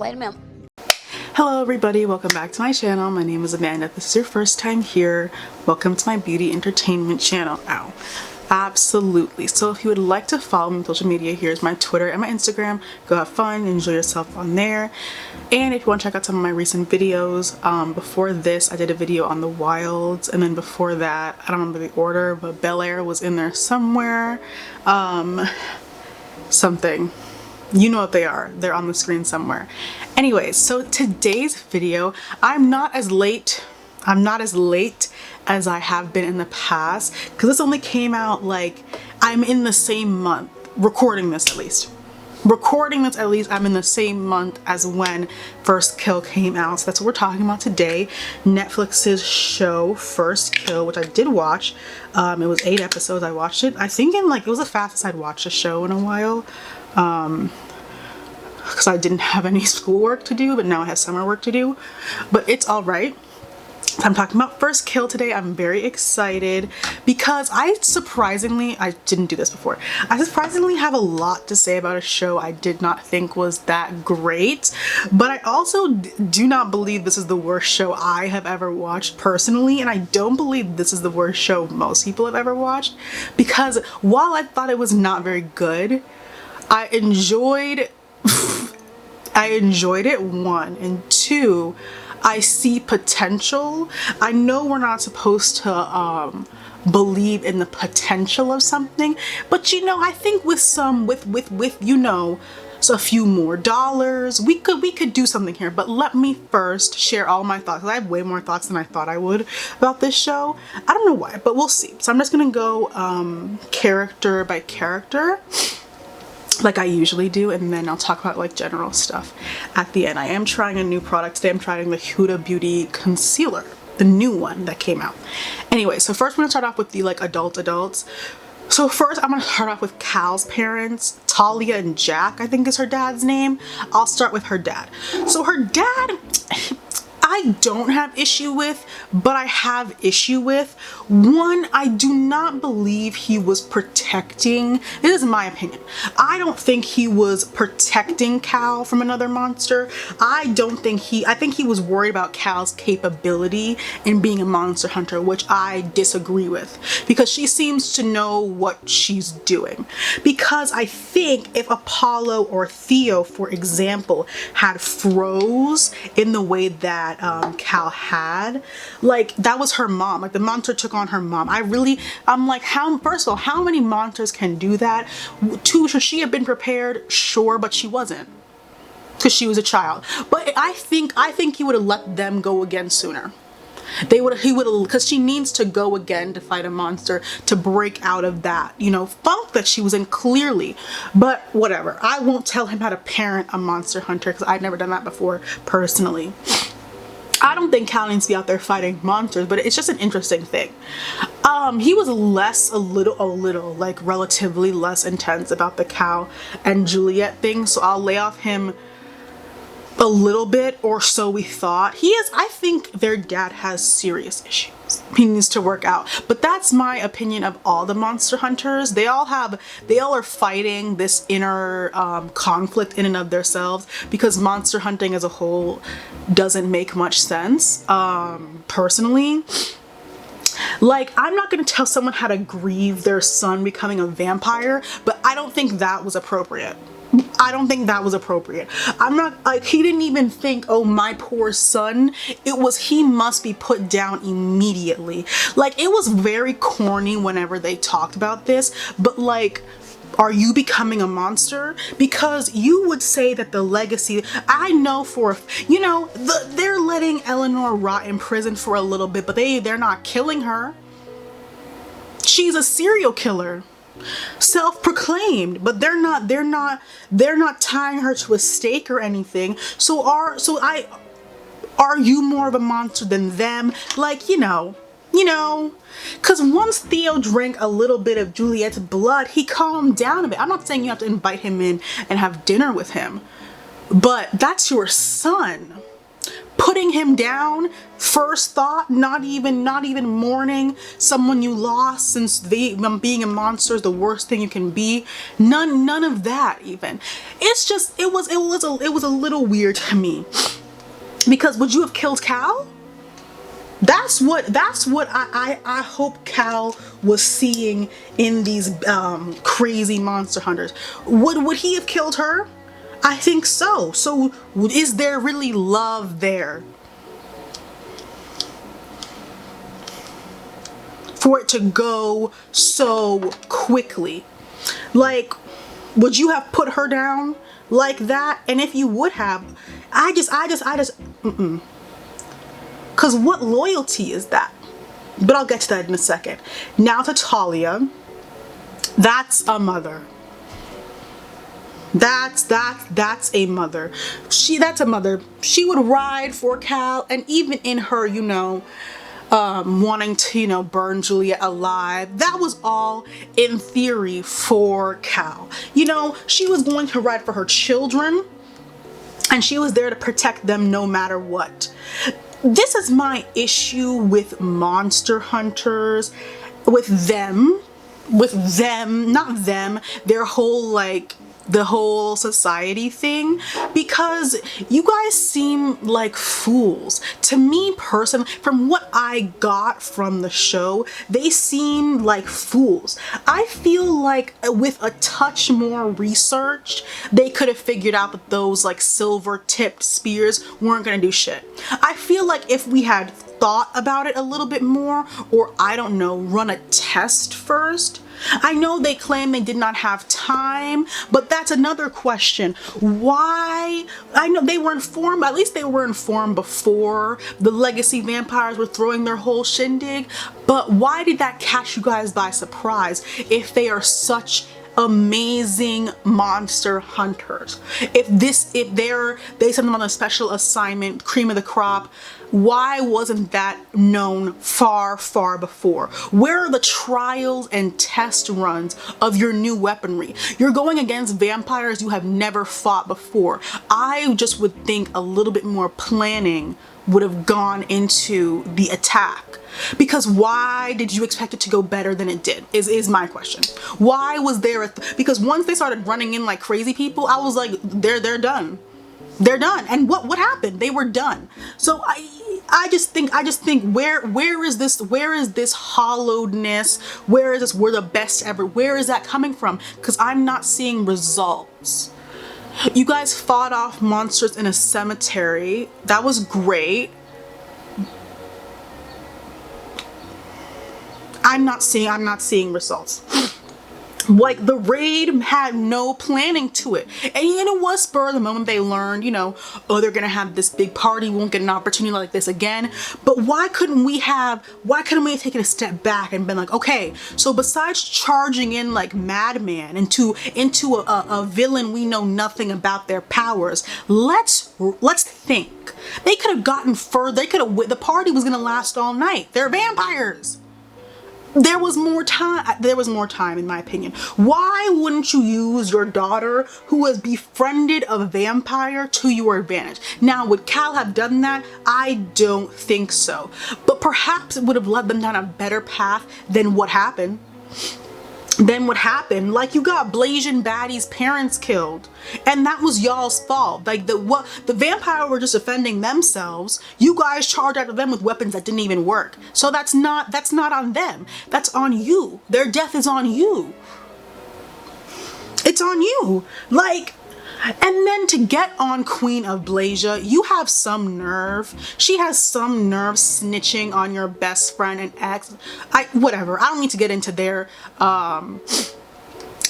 Wait a minute. Hello everybody, welcome back to my channel. My name is Amanda. If this is your first time here, welcome to my beauty entertainment channel. Ow. Absolutely. So if you would like to follow me on social media, here's my Twitter and my Instagram. Go have fun, enjoy yourself on there. And if you want to check out some of my recent videos, before this I did a video on the wilds, and then before that, I don't remember the order, but Bel Air was in there somewhere. Something. You know what they are. They're on the screen somewhere. Anyways, so today's video, I'm not as late as I have been in the past, because this only came out like I'm in the same month, recording this at least, I'm in the same month as when First Kill came out. So that's what we're talking about today. Netflix's show First Kill, which I did watch. It was 8 episodes. I watched it, I think in like, it was the fastest I'd watched a show in a while, because I didn't have any schoolwork to do, but now I have summer work to do, but it's all right. I'm talking about First Kill today. I'm very excited because I surprisingly have a lot to say about a show I did not think was that great, but I also do not believe this is the worst show I have ever watched personally, and I don't believe this is the worst show most people have ever watched, because while I thought it was not very good, I enjoyed it, one, and two, I see potential. I know we're not supposed to believe in the potential of something, but you know, I think with you know, so a few more dollars, we could do something here. But let me first share all my thoughts, 'cause I have way more thoughts than I thought I would about this show. I don't know why, but we'll see. So I'm just gonna go character by character, like I usually do, and then I'll talk about like general stuff at the end. I am trying a new product today. I'm trying the Huda Beauty concealer, the new one that came out. Anyway, so first we're gonna start off with the like adults. So first I'm gonna start off with Cal's parents, Talia and Jack, I think is her dad's name. I'll start with her dad. So her dad, I don't have issue with, but I have issue with. One, I do not believe he was protecting, this is my opinion, I don't think he was protecting Cal from another monster. I think he was worried about Cal's capability in being a monster hunter, which I disagree with, because she seems to know what she's doing. Because I think if Apollo or Theo, for example, had froze in the way that Cal had, like that was her mom, like the monster took on her mom. I'm like, first of all, how many monsters can do that? Two, should she have been prepared? Sure, but she wasn't, because she was a child. But I think he would have let them go again sooner. He would have, because she needs to go again to fight a monster to break out of that, you know, funk that she was in clearly. But whatever, I won't tell him how to parent a monster hunter, because I've never done that before personally. I don't think Cal needs to be out there fighting monsters, but it's just an interesting thing. He was a little, like relatively less intense about the Cal and Juliette thing, so I'll lay off him a little bit, or so we thought. I think their dad has serious issues he needs to work out, but that's my opinion of all the monster hunters. They all are fighting this inner conflict in and of themselves, because monster hunting as a whole doesn't make much sense, personally. Like, I'm not gonna tell someone how to grieve their son becoming a vampire, but I don't think that was appropriate. I'm not, like, he didn't even think, oh, my poor son. It was, he must be put down immediately. Like, it was very corny whenever they talked about this, but like, are you becoming a monster? Because you would say that the legacy, I know for, you know, they're letting Eleanor rot in prison for a little bit, but they're not killing her. She's a serial killer. Self-proclaimed, but they're not tying her to a stake or anything. So are you more of a monster than them? Like, you know, because once Theo drank a little bit of Juliette's blood, he calmed down a bit. I'm not saying you have to invite him in and have dinner with him, but that's your son. putting him down, first thought, not even mourning someone you lost, since being a monster is the worst thing you can be. None of that even. It's just, it was a little weird to me. Because would you have killed Cal? That's what I hope Cal was seeing in these crazy monster hunters. Would he have killed her? I think so. So is there really love there? For it to go so quickly. Like, would you have put her down like that? And if you would have, I just, Cause what loyalty is that? But I'll get to that in a second. Now to Talia. That's a mother. That's a mother. That's a mother. She would ride for Cal, and even in her, you know, wanting to, you know, burn Juliette alive. That was all in theory for Cal. You know, she was going to ride for her children, and she was there to protect them no matter what. This is my issue with monster hunters, with them, not them, their whole, like, the whole society thing, because you guys seem like fools. To me personally, from what I got from the show, they seem like fools. I feel like with a touch more research, they could have figured out that those like silver tipped spears weren't gonna do shit. I feel like if we had thought about it a little bit more, or I don't know, run a test first. I know they claim they did not have time, but that's another question. Why? I know they were informed, at least they were informed before the legacy vampires were throwing their whole shindig, but why did that catch you guys by surprise if they are such amazing monster hunters? If they sent them on a special assignment, cream of the crop, why wasn't that known far before? Where are the trials and test runs of your new weaponry? You're going against vampires you have never fought before. I just would think a little bit more planning would have gone into the attack. Because why did you expect it to go better than it did is my question. Why was there because once they started running in like crazy people, I was like, they're done. They're done. And what happened? They were done. So I just think where is this hollowedness? Where is this we're the best ever? Where is that coming from? Because I'm not seeing results. You guys fought off monsters in a cemetery. That was great. I'm not seeing results. Like, the raid had no planning to it. And it was spur of the moment. They learned, you know, oh, they're gonna have this big party, won't get an opportunity like this again. But why couldn't we have taken a step back and been like, okay, so besides charging in like madman into a villain we know nothing about their powers, let's think. They could have gotten further. The party was gonna last all night. They're vampires. There was more time in my opinion. Why wouldn't you use your daughter who has befriended a vampire to your advantage? Now, would Cal have done that? I don't think so. But perhaps it would have led them down a better path than what happened. Like, you got Blasian Baddie's parents killed, and that was y'all's fault. Like, the vampire were just defending themselves. You guys charged after them with weapons that didn't even work. So that's not on them. That's on you. Their death is on you. It's on you. Like, and then to get on Queen of Blasia, you have some nerve. She has some nerve snitching on your best friend and ex. Whatever. I don't need to get into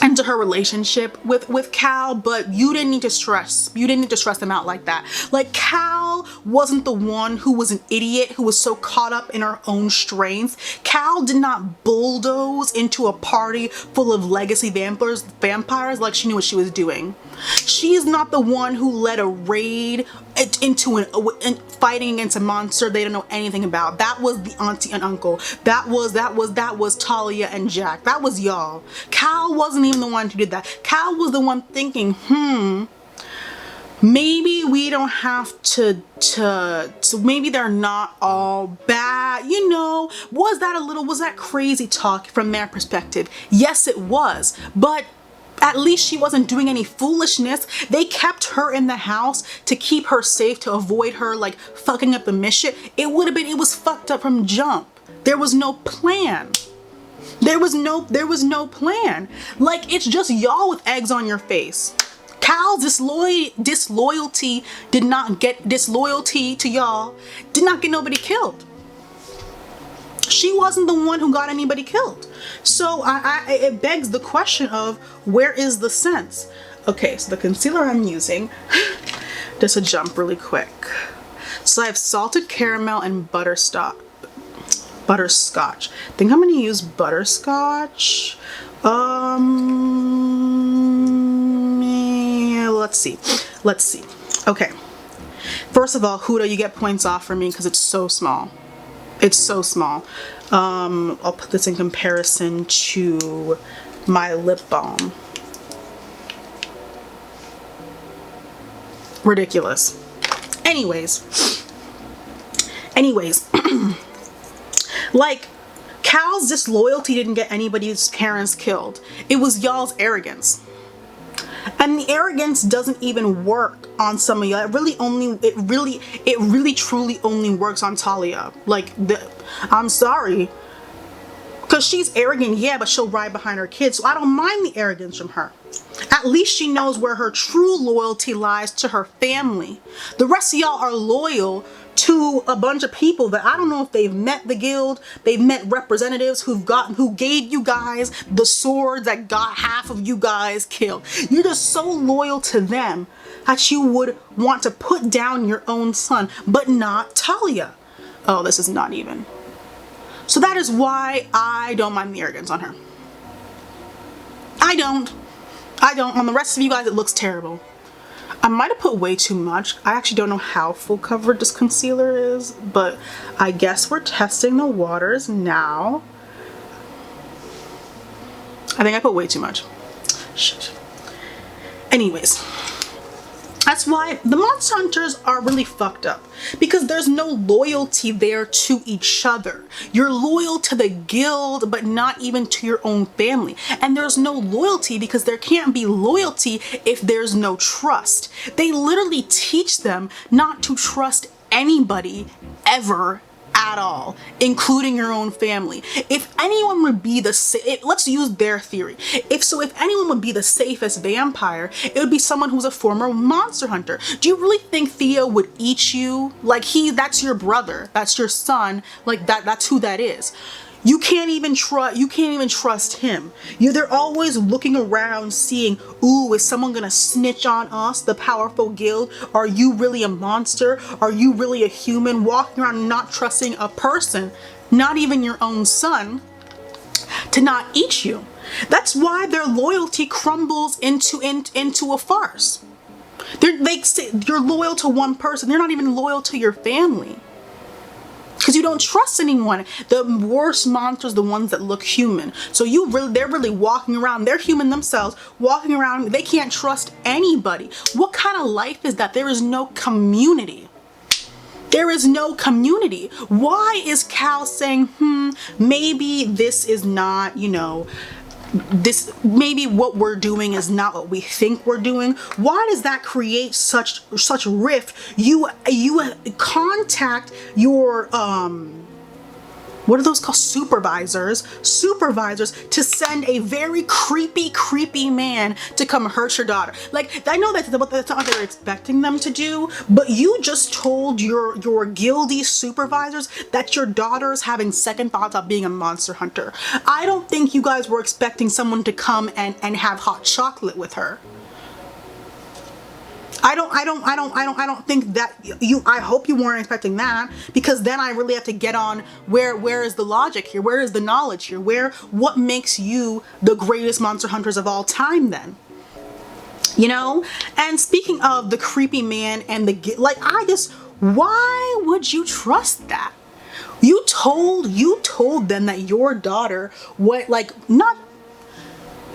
into her relationship with Cal, but you didn't need to stress them out like that. Like, Cal wasn't the one who was an idiot, who was so caught up in her own strengths. Cal did not bulldoze into a party full of legacy vampires like she knew what she was doing. She is not the one who led a raid into fighting against a monster they don't know anything about. That was the auntie and uncle. That was Talia and Jack. That was y'all. Cal wasn't even the one who did that. Cal was the one thinking, maybe we don't have so maybe they're not all bad, you know. Was that crazy talk from their perspective? Yes, it was, but at least she wasn't doing any foolishness. They kept her in the house to keep her safe, to avoid her like fucking up the mission. It was fucked up from jump. There was no plan. There was no plan. Like, it's just y'all with eggs on your face. Cal's disloyalty to y'all did not get nobody killed. She wasn't the one who got anybody killed. So it begs the question of, where is the sense? Okay, so the concealer I'm using, just a jump really quick. So I have salted caramel and butterscotch. I think I'm gonna use butterscotch. Yeah, let's see. Okay. First of all, Huda, you get points off for me because it's so small. It's so small. I'll put this in comparison to my lip balm. Ridiculous. Anyways. Like, Cal's disloyalty didn't get anybody's parents killed. It was y'all's arrogance. And the arrogance doesn't even work on some of y'all. It really truly only works on Talia. Like, I'm sorry. Because she's arrogant, yeah, but she'll ride behind her kids. So I don't mind the arrogance from her. At least she knows where her true loyalty lies, to her family. The rest of y'all are loyal to a bunch of people that I don't know if they've met the guild, they've met representatives who gave you guys the swords that got half of you guys killed. You're just so loyal to them that you would want to put down your own son, but not Talia. Oh, this is not even. So that is why I don't mind the arrogance on her. I don't. On the rest of you guys, it looks terrible. I might have put way too much. I actually don't know how full coverage this concealer is, but I guess we're testing the waters now. I think I put way too much. Shit. Anyways, that's why the Monster Hunters are really fucked up, because there's no loyalty there to each other. You're loyal to the guild, but not even to your own family. And there's no loyalty because there can't be loyalty if there's no trust. They literally teach them not to trust anybody ever at all, including your own family. If anyone would be let's use their theory. If anyone would be the safest vampire, it would be someone who's a former monster hunter. Do you really think Theo would eat you? Like, that's your brother, that's your son, like that's who that is. You can't even trust him. They're always looking around seeing, ooh, is someone gonna snitch on us, the powerful guild? Are you really a monster? Are you really a human? Walking around not trusting a person, not even your own son, to not eat you. That's why their loyalty crumbles into a farce. You're loyal to one person. They're not even loyal to your family. Because you don't trust anyone. The worst monsters, the ones that look human. So they're really walking around, they're human themselves, walking around, they can't trust anybody. What kind of life is that? There is no community. There is no community. Why is Cal saying, maybe this is not, maybe what we're doing is not what we think we're doing? Why does that create such rift? You contact your what are those called? Supervisors to send a very creepy man to come hurt your daughter. Like, I know that's not what they're expecting them to do, but you just told your guildy supervisors that your daughter's having second thoughts about being a monster hunter. I don't think you guys were expecting someone to come and have hot chocolate with her. I don't think that I hope you weren't expecting that, because then I really have to get on where is the logic here? Where is the knowledge here? What makes you the greatest monster hunters of all time then? And speaking of the creepy man and why would you trust that? You told them that your daughter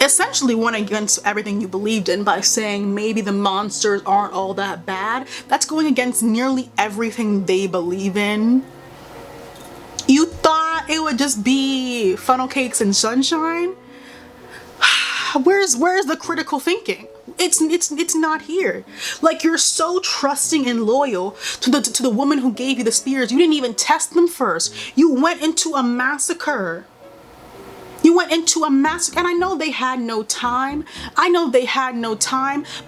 essentially went against everything you believed in by saying maybe the monsters aren't all that bad. That's going against nearly everything they believe in. You thought it would just be funnel cakes and sunshine? Where's the critical thinking? It's not here. Like, you're so trusting and loyal to the woman who gave you the spears. You didn't even test them first. You went into a massacre. You went into a massacre, and I know they had no time.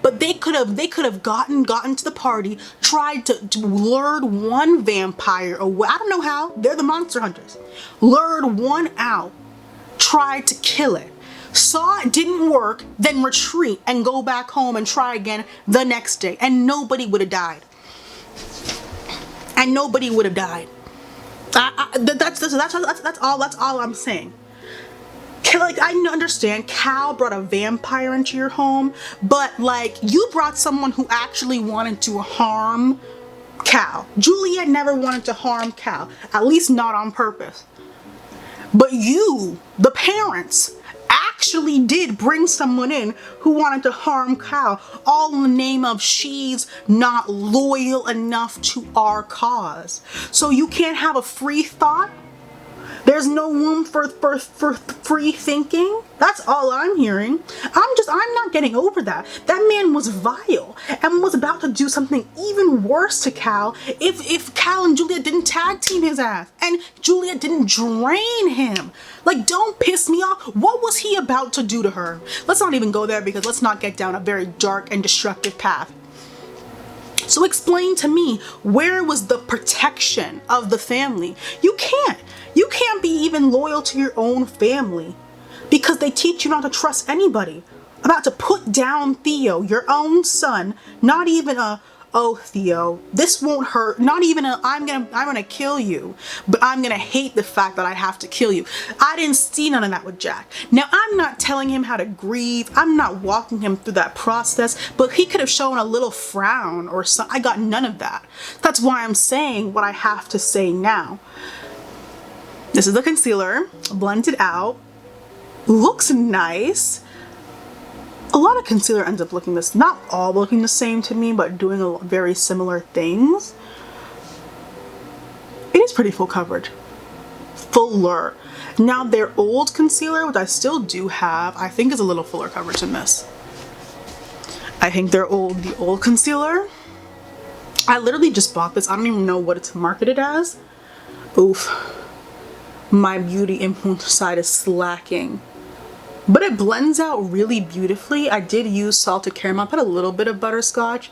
But they could have gotten to the party, tried to lure one vampire away. I don't know how. They're the monster hunters. Lured one out, tried to kill it. Saw it didn't work, then retreat and go back home and try again the next day, and nobody would have died. That's all I'm saying. Like, I understand Cal brought a vampire into your home, but like, you brought someone who actually wanted to harm Cal. Juliette never wanted to harm Cal, at least not on purpose. But you, the parents, actually did bring someone in who wanted to harm Cal, all in the name of she's not loyal enough to our cause. So you can't have a free thought? There's no room for free thinking? That's all I'm hearing. I'm not getting over that. That man was vile and was about to do something even worse to Cal if Cal and Juliette didn't tag team his ass and Juliette didn't drain him. Like, don't piss me off. What was he about to do to her? Let's not even go there, because let's not get down a very dark and destructive path. So explain to me, where was the protection of the family? You can't be even loyal to your own family because they teach you not to trust anybody. About to put down Theo, your own son, not even a, oh Theo, this won't hurt, not even a, I'm gonna kill you, but I'm gonna hate the fact that I have to kill you. I didn't see none of that with Jack. Now, I'm not telling him how to grieve, I'm not walking him through that process, but he could have shown a little frown or something. I got none of that. That's why I'm saying what I have to say now. This is the concealer, blended out, looks nice. A lot of concealer ends up looking this, not all looking the same to me, but doing very similar things. It is pretty full coverage. Fuller. Now, their old concealer, which I still do have, I think is a little fuller coverage than this. I think the old concealer, I literally just bought this. I don't even know what it's marketed as. Oof. My beauty influencer side is slacking. But it blends out really beautifully. I did use salted caramel. I put a little bit of butterscotch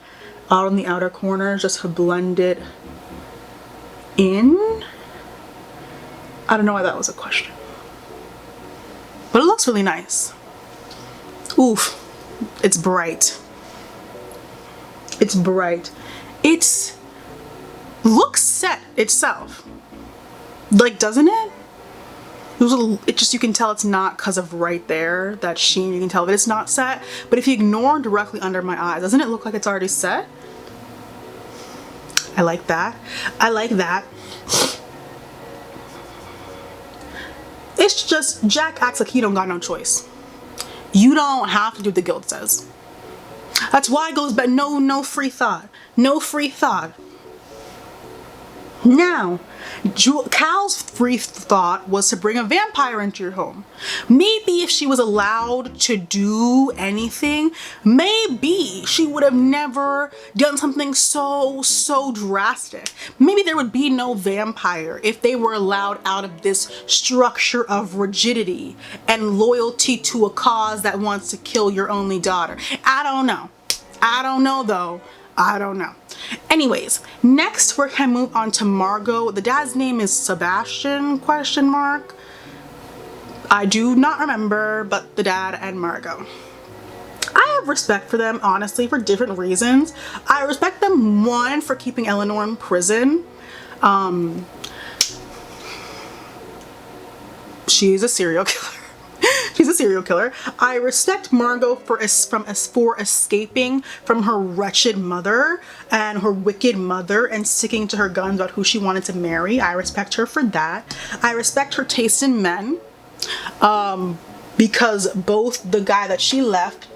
out on the outer corners just to blend it in. I don't know why that was a question. But it looks really nice. Oof. It's bright. It's bright. It looks set itself. Like, doesn't it? It just, you can tell it's not because of right there, that sheen, you can tell that it's not set. But if you ignore directly under my eyes, doesn't it look like it's already set? I like that. I like that. It's just, Jack acts like he don't got no choice. You don't have to do what the guild says. That's why it goes back, no free thought. No free thought. Now, Cal's free thought was to bring a vampire into your home. Maybe if she was allowed to do anything, maybe she would have never done something so drastic. Maybe there would be no vampire if they were allowed out of this structure of rigidity and loyalty to a cause that wants to kill your only daughter. I don't know. I don't know though. I don't know. Anyways, next we're gonna move on to Margot. The dad's name is Sebastian, question mark. I do not remember, but the dad and Margot. I have respect for them, honestly, for different reasons. I respect them, one, for keeping Eleanor in prison. She's a serial killer. She's a serial killer. I respect Margot for escaping from her wretched mother and her wicked mother and sticking to her guns about who she wanted to marry. I respect her for that. I respect her taste in men. because both the guy that she left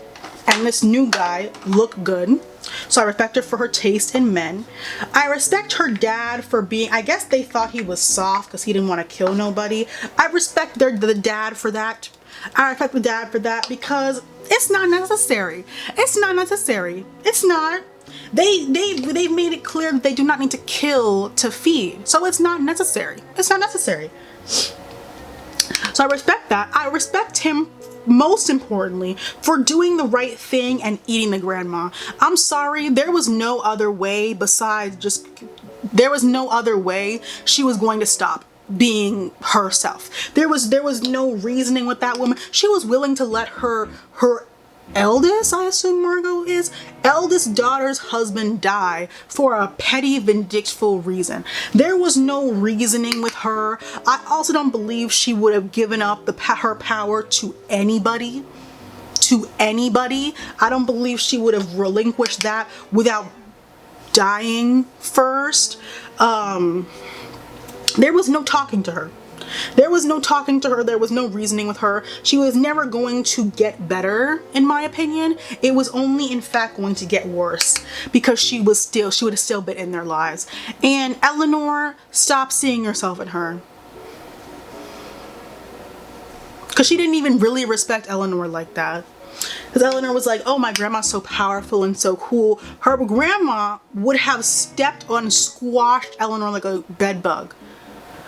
and this new guy look good. So I respect her for her taste in men. I respect her dad for being, I guess they thought he was soft because he didn't want to kill nobody. I respect the dad for that. I respect the dad for that because it's not necessary. It's not necessary. It's not. They've made it clear that they do not need to kill to feed. So it's not necessary. It's not necessary. So I respect that. I respect him most importantly for doing the right thing and eating the grandma. I'm sorry, there was no other way besides just, there was no other way she was going to stop being herself. There was no reasoning with that woman. She was willing to let her eldest, I assume Margot is, eldest daughter's husband die for a petty vindictful reason. There was no reasoning with her. I also don't believe she would have given up her power to anybody. I don't believe she would have relinquished that without dying first. There was no talking to her. There was no talking to her. There was no reasoning with her. She was never going to get better, in my opinion. It was only, in fact, going to get worse because she would have still been in their lives. And Eleanor, stop seeing yourself in her. Because she didn't even really respect Eleanor like that. Because Eleanor was like, oh, my grandma's so powerful and so cool. Her grandma would have stepped on and squashed Eleanor like a bed bug.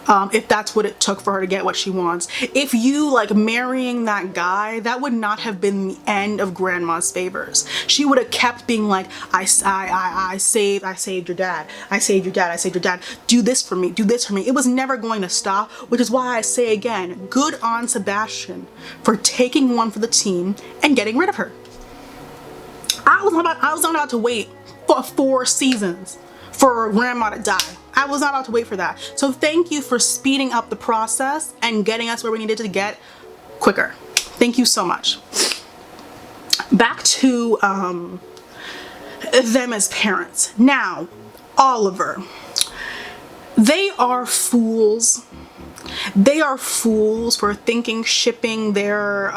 If that's what it took for her to get what she wants. If you like marrying that guy, that would not have been the end of grandma's favors. She would have kept being like, I saved your dad. I saved your dad. I saved your dad. Do this for me. Do this for me. It was never going to stop, which is why I say again, good on Sebastian for taking one for the team and getting rid of her. I was not about to wait for 4 seasons for grandma to die. I was not about to wait for that. So thank you for speeding up the process and getting us where we needed to get quicker. Thank you so much. Back to them as parents. Now, Oliver. They are fools. They are fools for thinking shipping their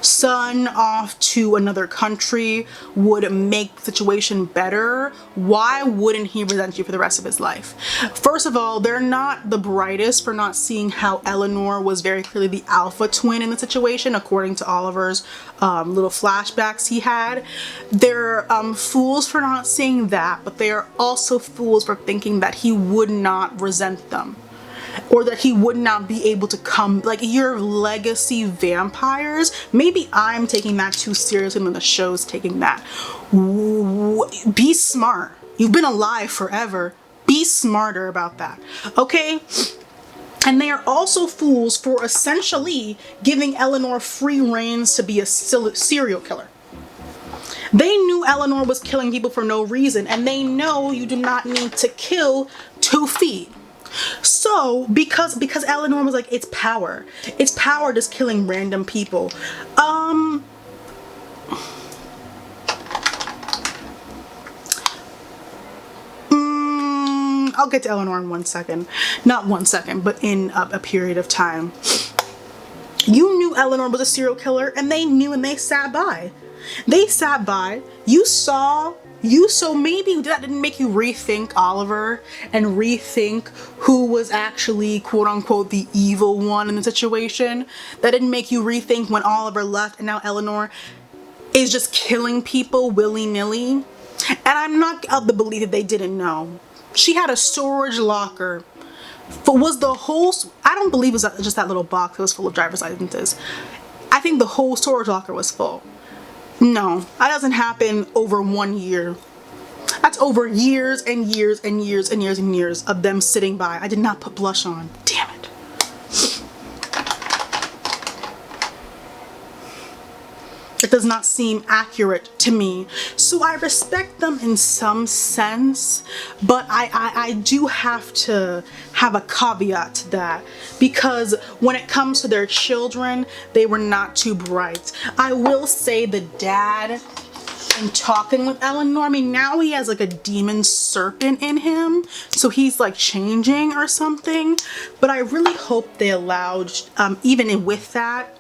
son off to another country would make the situation better. Why wouldn't he resent you for the rest of his life? First of all, they're not the brightest for not seeing how Eleanor was very clearly the alpha twin in the situation, according to Oliver's little flashbacks he had. They're fools for not seeing that, but they are also fools for thinking that he would not resent them. Or that he would not be able to come, like, your legacy vampires. Maybe I'm taking that too seriously than the show's taking that. Be smart. You've been alive forever. Be smarter about that, okay? And they are also fools for essentially giving Eleanor free reins to be a serial killer. They knew Eleanor was killing people for no reason, and they know you do not need to kill to feed. So because Eleanor was like, it's power just killing random people. I'll get to Eleanor in 1 second. Not 1 second, but in a period of time. You knew Eleanor was a serial killer, and they knew, and they sat by. They sat by. You saw, so maybe that didn't make you rethink Oliver and rethink who was actually quote unquote the evil one in the situation. That didn't make you rethink when Oliver left and now Eleanor is just killing people willy-nilly. And I'm not of the belief that they didn't know. She had a storage locker. Was the whole, I don't believe it was just that little box that was full of driver's licenses. I think the whole storage locker was full. No, that doesn't happen over 1 year. That's over years and years and years and years and years of them sitting by. I did not put blush on. Damn it. It does not seem accurate to me. So I respect them in some sense, but I do have to have a caveat to that, because when it comes to their children, they were not too bright. I will say the dad and talking with Eleanor. I mean, now he has like a demon serpent in him, so he's like changing or something. But I really hope they allowed, even with that,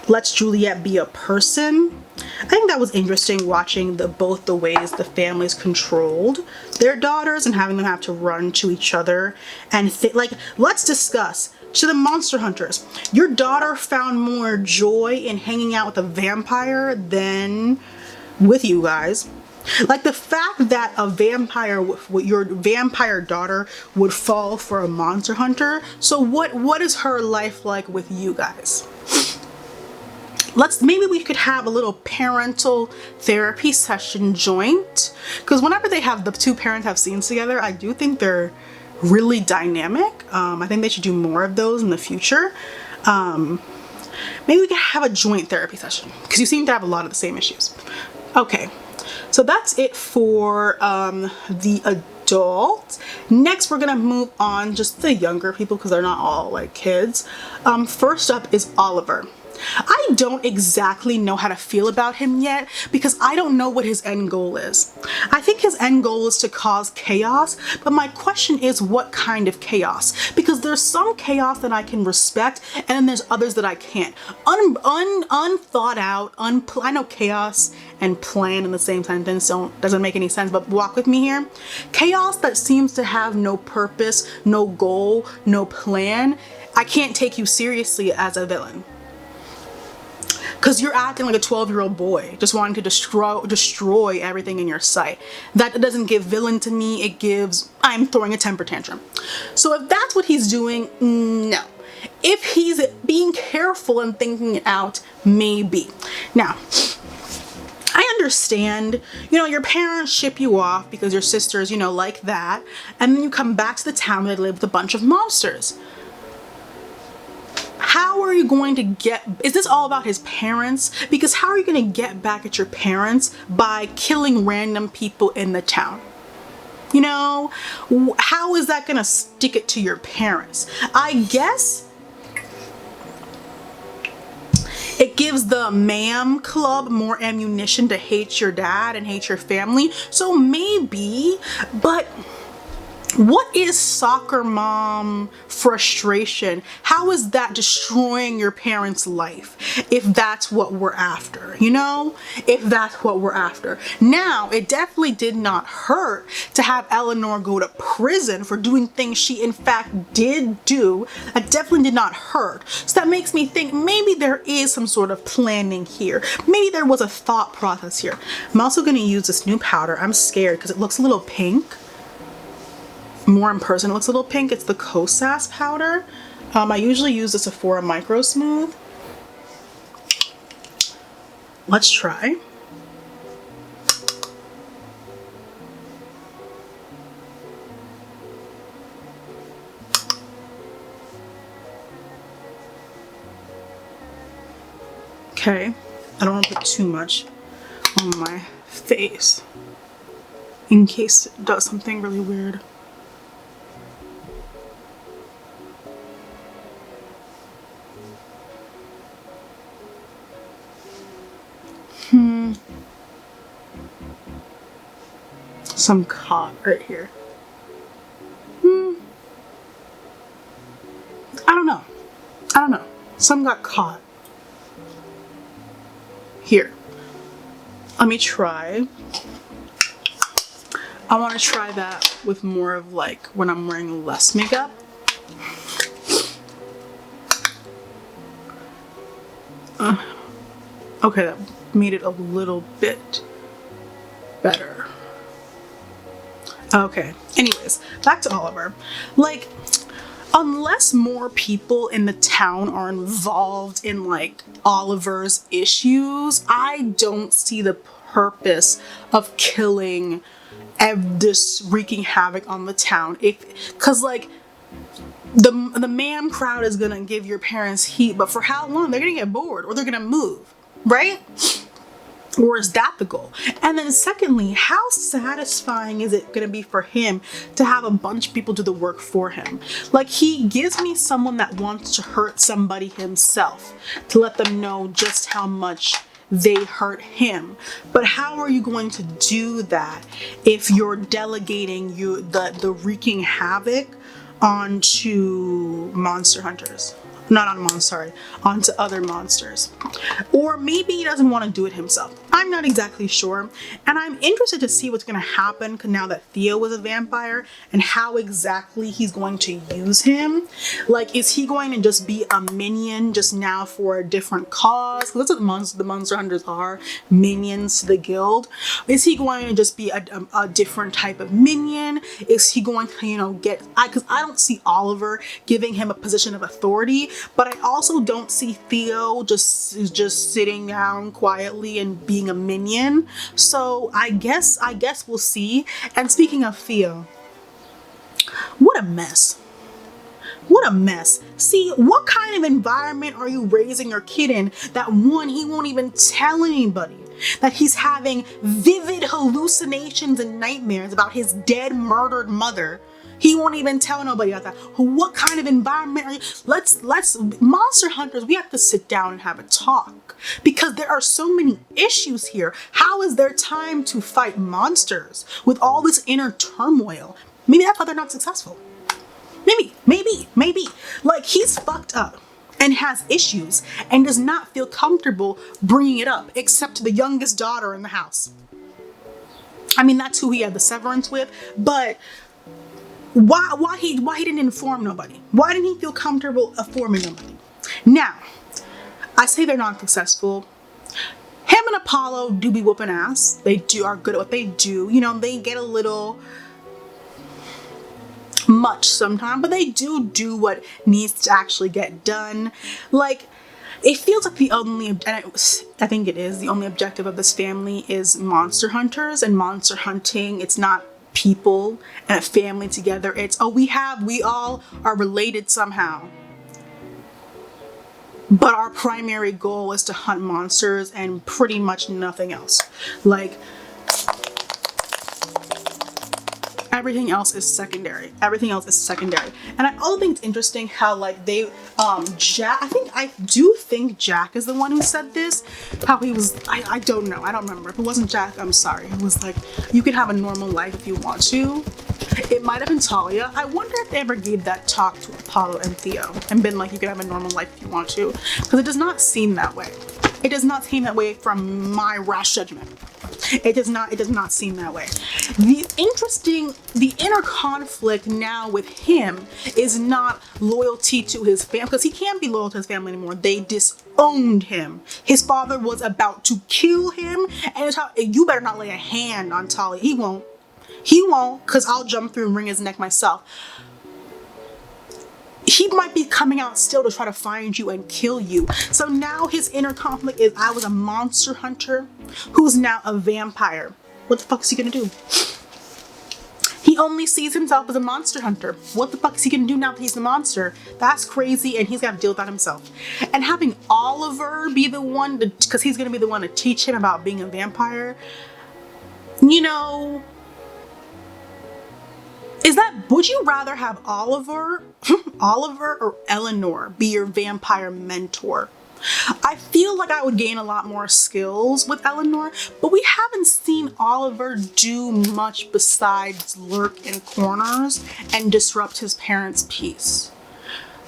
lets Juliette be a person. I think that was interesting, watching both the ways the families controlled their daughters and having them have to run to each other and like, let's discuss. To the monster hunters, your daughter found more joy in hanging out with a vampire than with you guys. Like, the fact that a vampire, your vampire daughter, would fall for a monster hunter. So what is her life like with you guys? Maybe we could have a little parental therapy session joint, because whenever the two parents have scenes together, I do think they're really dynamic. I think they should do more of those in the future. Maybe we could have a joint therapy session, because you seem to have a lot of the same issues. Okay, so that's it for the adults. Next, we're gonna move on just the younger people, because they're not all like kids. First up is Oliver. I don't exactly know how to feel about him yet, because I don't know what his end goal is. I think his end goal is to cause chaos, but my question is, what kind of chaos? Because there's some chaos that I can respect, and then there's others that I can't. Unthought out, I know chaos and plan in the same sentence doesn't make any sense, but walk with me here. Chaos that seems to have no purpose, no goal, no plan. I can't take you seriously as a villain, because you're acting like a 12-year-old boy, just wanting to destroy everything in your sight. That doesn't give villain to me, it gives, I'm throwing a temper tantrum. So if that's what he's doing, no. If he's being careful and thinking it out, maybe. Now, I understand, your parents ship you off because your sisters, like that, and then you come back to the town and live with a bunch of monsters. How are you going to is this all about his parents? Because how are you going to get back at your parents by killing random people in the town? How is that going to stick it to your parents? I guess it gives the ma'am club more ammunition to hate your dad and hate your family. So maybe, but what is soccer mom frustration? How is that destroying your parents' life? If that's what we're after, if that's what we're after. Now, it definitely did not hurt to have Eleanor go to prison for doing things she in fact did do. That definitely did not hurt. So that makes me think maybe there is some sort of planning here. Maybe there was a thought process here. I'm also going to use this new powder. I'm scared because it looks a little pink. More in person, it looks a little pink. It's the Kosas powder. I usually use the Sephora Micro Smooth. Let's try. Okay, I don't want to put too much on my face in case it does something really weird. Some caught right here. I don't know. Some got caught. Here. Let me try. I want to try that with more of like when I'm wearing less makeup. Okay, that made it a little bit better. Okay, anyways, back to Oliver. Like, unless more people in the town are involved in like Oliver's issues, I don't see the purpose of killing this wreaking havoc on the town. Cause like the man crowd is gonna give your parents heat, but for how long? They're gonna get bored or they're gonna move, right? Or is that the goal? And then secondly, how satisfying is it going to be for him to have a bunch of people do the work for him? Like, he gives me someone that wants to hurt somebody himself to let them know just how much they hurt him. But how are you going to do that if you're delegating the wreaking havoc onto monster hunters? Not on monsters, sorry, onto other monsters. Or maybe he doesn't want to do it himself. I'm not exactly sure. And I'm interested to see what's going to happen now that Theo is a vampire and how exactly he's going to use him. Like, is he going to just be a minion just now for a different cause? That's what the monster hunters are, minions to the guild. Is he going to just be a different type of minion? Is he going to, because I don't see Oliver giving him a position of authority, but I also don't see Theo just sitting down quietly and being a minion. So I guess we'll see. And speaking of Theo, what a mess. What a mess. See, what kind of environment are you raising your kid in that, one, he won't even tell anybody? That he's having vivid hallucinations and nightmares about his dead, murdered mother. He won't even tell nobody about that. What kind of environment are you? Let's monster hunters, we have to sit down and have a talk, because there are so many issues here. How is there time to fight monsters with all this inner turmoil? Maybe that's why they're not successful. Maybe. Like, he's fucked up and has issues and does not feel comfortable bringing it up, except to the youngest daughter in the house. I mean, that's who he had the severance with, but why he didn't inform nobody? Why didn't he feel comfortable informing nobody? Now, I say they're not successful. Him and Apollo do be whooping ass. They are good at what they do. They get a little much sometimes, but they do what needs to actually get done. Like, it feels like I think it is the only objective of this family is monster hunters and monster hunting. It's not people and a family together. It's, we all are related somehow, but our primary goal is to hunt monsters and pretty much nothing else. Like, everything else is secondary. And I also think it's interesting how, like, they Jack, I do think Jack is the one who said this, how he was, I don't know, I don't remember. If it wasn't Jack, I'm sorry. It was like, you can have a normal life if you want to. It might have been Talia. I wonder if they ever gave that talk to Apollo and Theo and been like, you can have a normal life if you want to, because it does not seem that way. It does not seem that way from my rash judgment. It does not seem that way. The inner conflict now with him is not loyalty to his family, because he can't be loyal to his family anymore. They disowned him. His father was about to kill him, and you better not lay a hand on Talia. He won't, because I'll jump through and wring his neck myself. He might be coming out still to try to find you and kill you. So now his inner conflict is, I was a monster hunter who's now a vampire. What the fuck is he gonna do? He only sees himself as a monster hunter. What the fuck is he gonna do now that he's the monster? That's crazy, and he's gotta deal with that himself. And having Oliver be the one, because he's gonna be the one to teach him about being a vampire, would you rather have Oliver or Eleanor be your vampire mentor? I feel like I would gain a lot more skills with Eleanor, but we haven't seen Oliver do much besides lurk in corners and disrupt his parents' peace.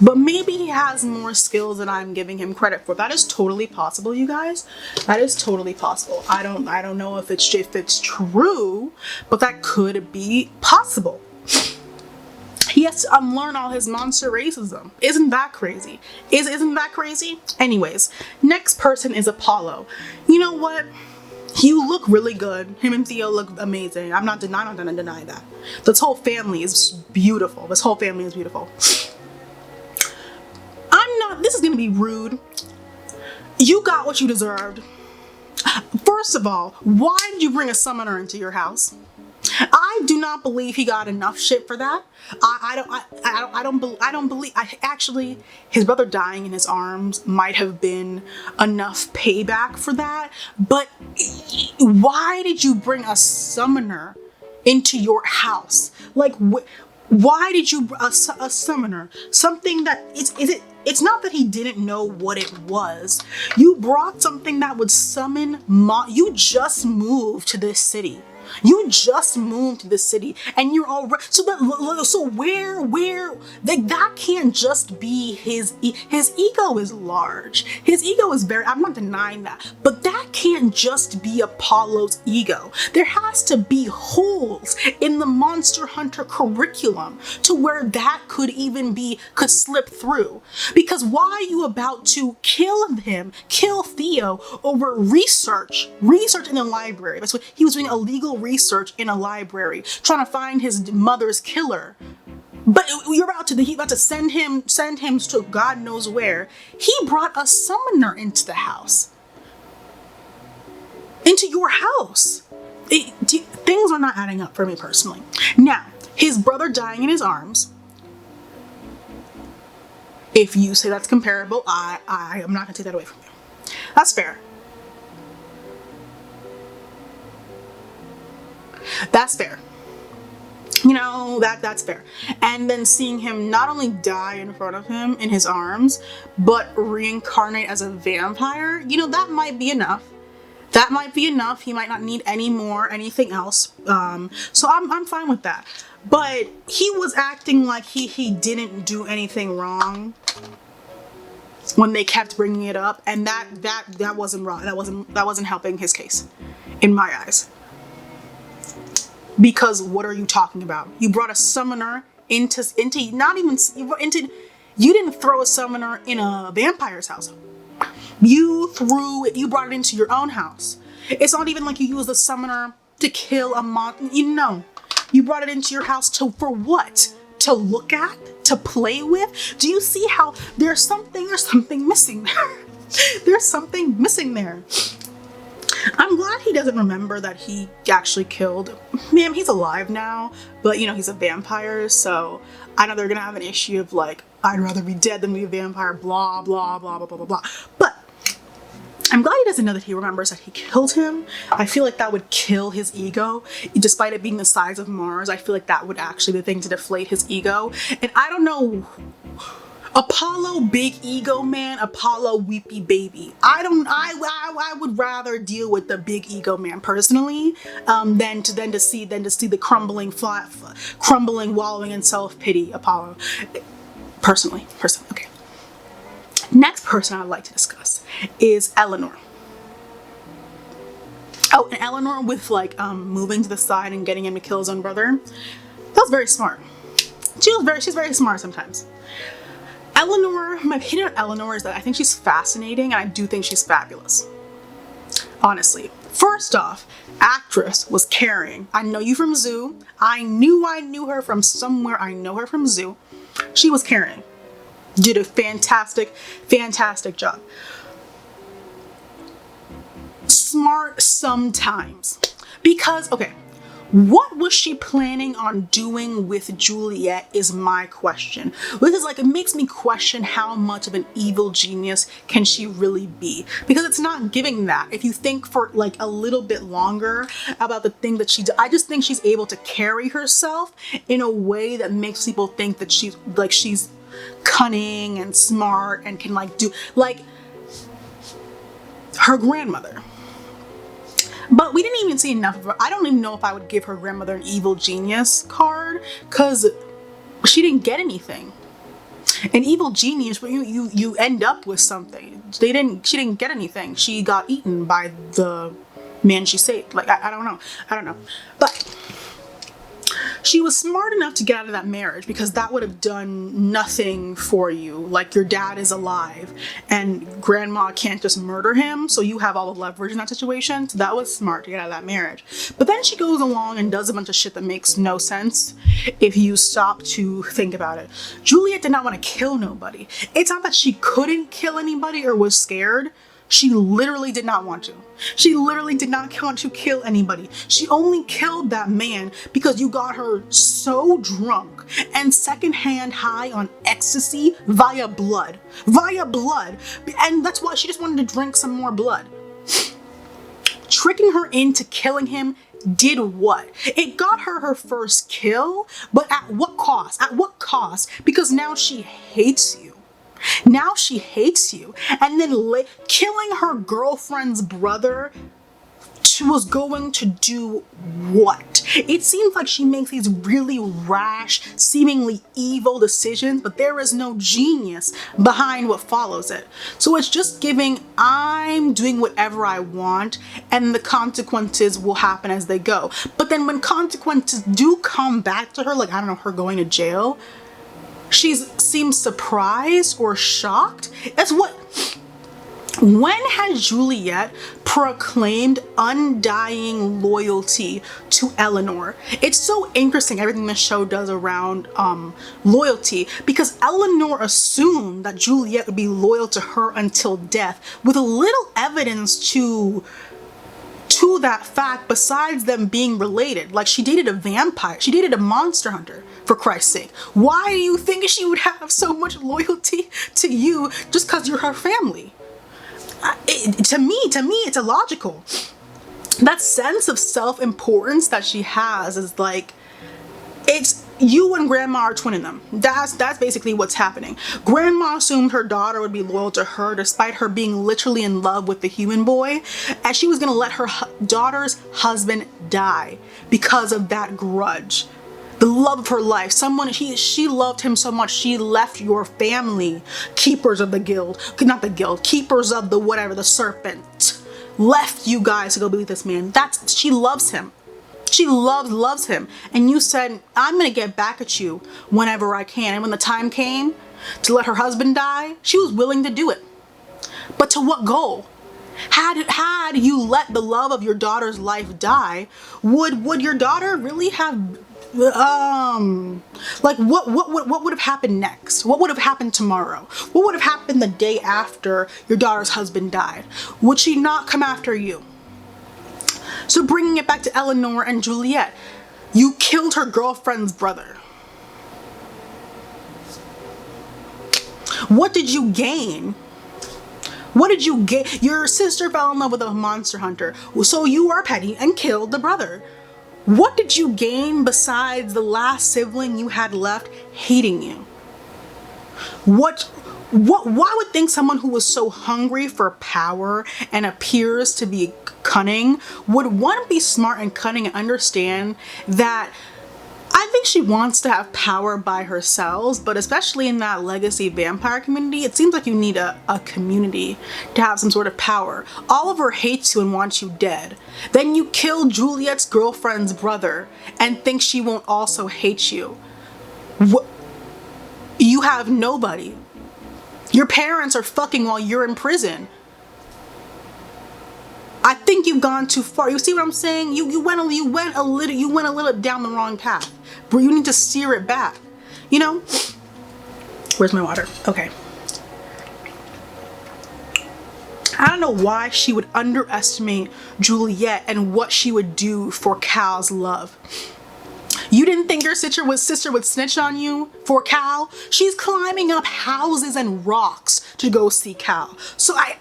But maybe he has more skills than I'm giving him credit for. That is totally possible, you guys. That is totally possible. I don't know if it's true, but that could be possible. He has to unlearn all his monster racism. Isn't that crazy? Isn't that crazy? Anyways, next person is Apollo. You know what? You look really good. Him and Theo look amazing. I'm not gonna deny that. This whole family is beautiful. This is gonna be rude. You got what you deserved. First of all, why did you bring a summoner into your house? I do not believe he got enough shit for that. I don't believe. Actually, his brother dying in his arms might have been enough payback for that. But why did you bring a summoner into your house? Like, why did you a summoner? Something that is it? it's not that he didn't know what it was. You brought something that would summon you just moved to this city. You just moved to the city and you're already so where like that can't just be his ego is large. His ego is very, I'm not denying that, but that can't just be Apollo's ego. There has to be holes in the Monster Hunter curriculum to where that could slip through. Because why are you about to kill Theo over research in the library? That's what he was doing, illegal research in a library, trying to find his mother's killer. But you're about to send him to God knows where. He brought a summoner into the house. Into your house. Things are not adding up for me personally. Now, his brother dying in his arms. If you say that's comparable, I am not gonna take that away from you. That's fair. That's fair. You know, that's fair. And then seeing him not only die in front of him in his arms, but reincarnate as a vampire, you know, that might be enough. That might be enough. He might not need anything else. So I'm fine with that. But he was acting like he didn't do anything wrong when they kept bringing it up, and that wasn't wrong. That wasn't helping his case, in my eyes. Because what are you talking about? You brought a summoner you didn't throw a summoner in a vampire's house. You brought it into your own house. It's not even like you used the summoner to kill a monster. You brought it into your house for what? To look at? To play with? Do you see how there's something missing there? There's something missing there. I'm glad he doesn't remember that he actually killed. Man, he's alive now, but he's a vampire, so I know they're gonna have an issue of like, I'd rather be dead than be a vampire, blah, blah, blah, blah, blah, blah, blah. But I'm glad he doesn't know that he remembers that he killed him. I feel like that would kill his ego. Despite it being the size of Mars, I feel like that would actually be the thing to deflate his ego. And I don't know, Apollo big ego man, Apollo weepy baby. I would rather deal with the big ego man personally, than to see the crumbling, wallowing in self-pity Apollo. Personally, okay. Next person I'd like to discuss is Eleanor. Oh, and Eleanor with moving to the side and getting him to kill his own brother. That was very smart. She's very smart sometimes. Eleanor, my opinion on Eleanor is that I think she's fascinating, and I do think she's fabulous. Honestly. First off, actress was caring. I know you from Zoo. I knew her from somewhere. I know her from Zoo. She was caring. Did a fantastic job. Smart sometimes. Because, okay, what was she planning on doing with Juliette is my question. Because it makes me question how much of an evil genius can she really be? Because it's not giving that. If you think for a little bit longer about the thing that she did, I just think she's able to carry herself in a way that makes people think that she's cunning and smart and can do her grandmother. But we didn't even see enough of her. I don't even know if I would give her grandmother an evil genius card, because she didn't get anything. An evil genius, but you end up with something. She didn't get anything. She got eaten by the man she saved. I don't know. But she was smart enough to get out of that marriage, because that would have done nothing for you. Your dad is alive and grandma can't just murder him, so you have all the leverage in that situation. So that was smart to get out of that marriage. But then she goes along and does a bunch of shit that makes no sense if you stop to think about it. Juliette did not want to kill nobody. It's not that she couldn't kill anybody or was scared. She literally did not want to. She literally did not want to kill anybody. She only killed that man because you got her so drunk and secondhand high on ecstasy via blood. And that's why she just wanted to drink some more blood. Tricking her into killing him did what? It got her first kill, but at what cost? At what cost? Because now she hates you. Now she hates you. And then killing her girlfriend's brother, she was going to do what? It seems like she makes these really rash, seemingly evil decisions, but there is no genius behind what follows it. So it's just giving, I'm doing whatever I want and the consequences will happen as they go. But then when consequences do come back to her, like, I don't know, her going to jail, she seems surprised or shocked. That's what... When has Juliette proclaimed undying loyalty to Eleanor? It's so interesting everything the show does around loyalty, because Eleanor assumed that Juliette would be loyal to her until death, with little evidence to that fact besides them being related. Like, she dated a vampire, she dated a monster hunter, for Christ's sake. Why do you think she would have so much loyalty to you just because you're her family? To me, it's illogical. That sense of self-importance that she has is like, it's you and grandma are twinning them. That's basically what's happening. Grandma assumed her daughter would be loyal to her despite her being literally in love with the human boy, and she was gonna let her daughter's husband die because of that grudge. The love of her life, she loved him so much she left your family, keepers of the guild, not the guild, keepers of the whatever, the serpent, left you guys to go be with this man. She loves him. She loves him. And you said, I'm gonna get back at you whenever I can. And when the time came to let her husband die, she was willing to do it. But to what goal? Had you let the love of your daughter's life die, would your daughter really have like what would have happened next? What would have happened tomorrow? What would have happened the day after your daughter's husband died? Would she not come after you? So bringing it back to Eleanor and Juliette, you killed her girlfriend's brother. What did you gain? What did you get? Your sister fell in love with a monster hunter, so you are petty and killed the brother. What did you gain besides the last sibling you had left hating you? Why would think someone who was so hungry for power and appears to be cunning would want to be smart and cunning and understand that? I think she wants to have power by herself, but especially in that legacy vampire community, it seems like you need a community to have some sort of power. Oliver hates you and wants you dead. Then you kill Juliette's girlfriend's brother and think she won't also hate you. You have nobody. Your parents are fucking while you're in prison. I think you've gone too far. You see what I'm saying? You went a little down the wrong path. But you need to steer it back. You know? Where's my water? Okay. I don't know why she would underestimate Juliette and what she would do for Cal's love. You didn't think your sister would snitch on you for Cal? She's climbing up houses and rocks to go see Cal. So I'm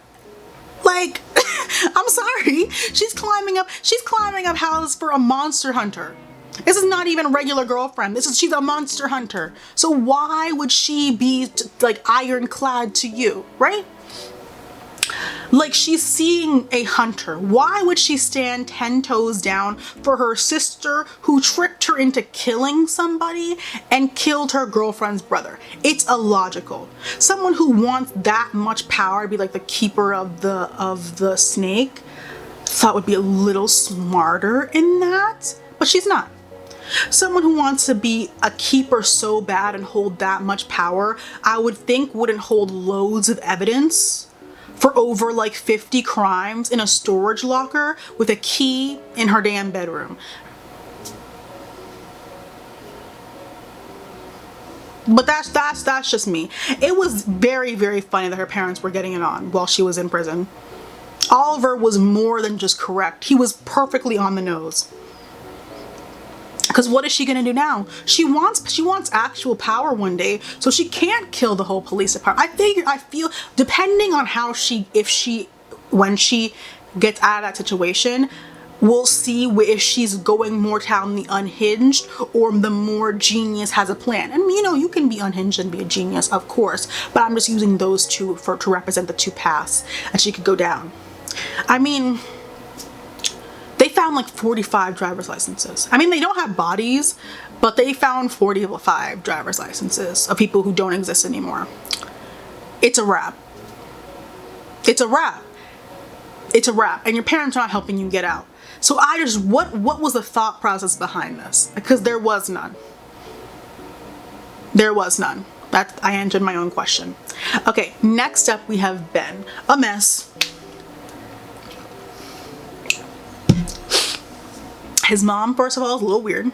sorry. She's climbing up houses for a monster hunter. This is not even a regular girlfriend. She's a monster hunter. So why would she be like ironclad to you, right? Like, she's seeing a hunter. Why would she stand 10 toes down for her sister who tricked her into killing somebody and killed her girlfriend's brother? It's illogical. Someone who wants that much power to be like the keeper of the snake thought would be a little smarter in that, but she's not. Someone who wants to be a keeper so bad and hold that much power, I would think wouldn't hold loads of evidence for over like 50 crimes in a storage locker with a key in her damn bedroom. But that's just me. It was very, very funny that her parents were getting it on while she was in prison. Oliver was more than just correct. He was perfectly on the nose. Because what is she gonna do now? She wants actual power one day, so she can't kill the whole police department. I feel depending on how when she gets out of that situation, we'll see if she's going more down the unhinged or the more genius has a plan. And you know, you can be unhinged and be a genius, of course, but I'm just using those two to represent the two paths that she could go down. I mean, they found like 45 driver's licenses. I mean, they don't have bodies, but they found 45 driver's licenses of people who don't exist anymore. It's a wrap. It's a wrap. It's a wrap. And your parents are not helping you get out. So what was the thought process behind this? Because there was none. There was none. I answered my own question. Okay, next up we have Ben. A mess. His mom, first of all, is a little weird.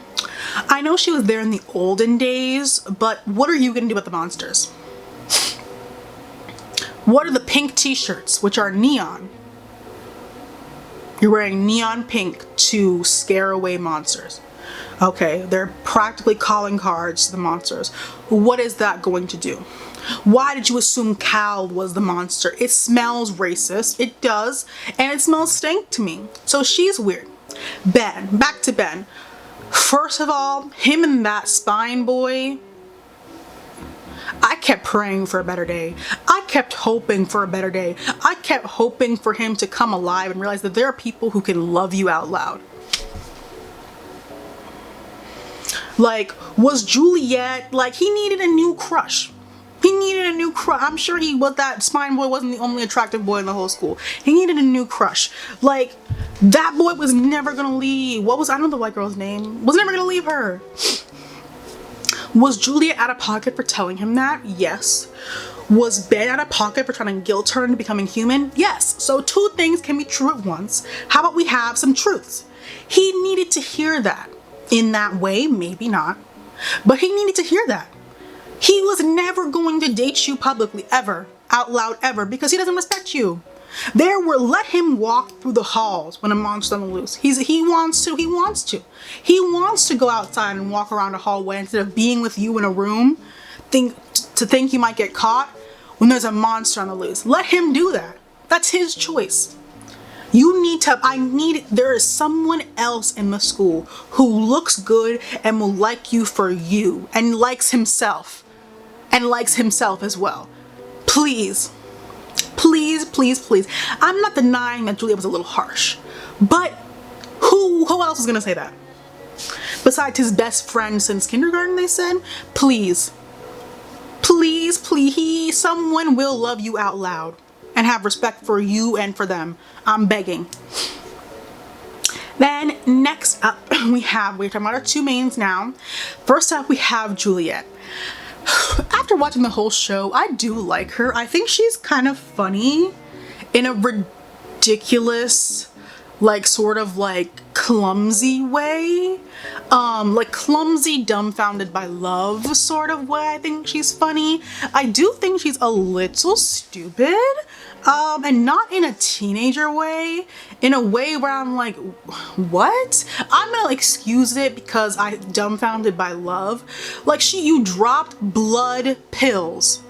I know she was there in the olden days, but what are you gonna do with the monsters? What are the pink t-shirts, which are neon? You're wearing neon pink to scare away monsters. Okay, they're practically calling cards to the monsters. What is that going to do? Why did you assume Cal was the monster? It smells racist. It does. And it smells stank to me. So she's weird. Ben. Back to Ben. First of all, him and that spine boy, I kept praying for a better day. I kept hoping for a better day. I kept hoping for him to come alive and realize that there are people who can love you out loud. Like, was Juliette, like, he needed a new crush. He needed a new crush. I'm sure that spine boy wasn't the only attractive boy in the whole school. He needed a new crush. Like, that boy was never gonna leave. I don't know the white girl's name. Was never gonna leave her. Was Juliette out of pocket for telling him that? Yes. Was Ben out of pocket for trying to guilt her into becoming human? Yes. So two things can be true at once. How about we have some truths? He needed to hear that. In that way, maybe not. But he needed to hear that. He was never going to date you publicly, ever, out loud, ever, because he doesn't respect you. Let him walk through the halls when a monster's on the loose. He wants to. He wants to go outside and walk around a hallway instead of being with you in a room, think you might get caught when there's a monster on the loose. Let him do that. That's his choice. There is someone else in the school who looks good and will like you for you and likes himself as well. Please. Please, please, please. I'm not denying that Juliette was a little harsh, but who else is gonna say that? Besides his best friend since kindergarten, they said? Please. Please, please, someone will love you out loud and have respect for you and for them. I'm begging. Then next up, we're talking about our two mains now. First up, we have Juliette. After watching the whole show, I do like her. I think she's kind of funny in a ridiculous, like sort of like clumsy way. Like clumsy, dumbfounded by love sort of way. I think she's funny. I do think she's a little stupid. And not in a teenager way, in a way where I'm like, what? I'm gonna excuse it because I'm dumbfounded by love. Like you dropped blood pills.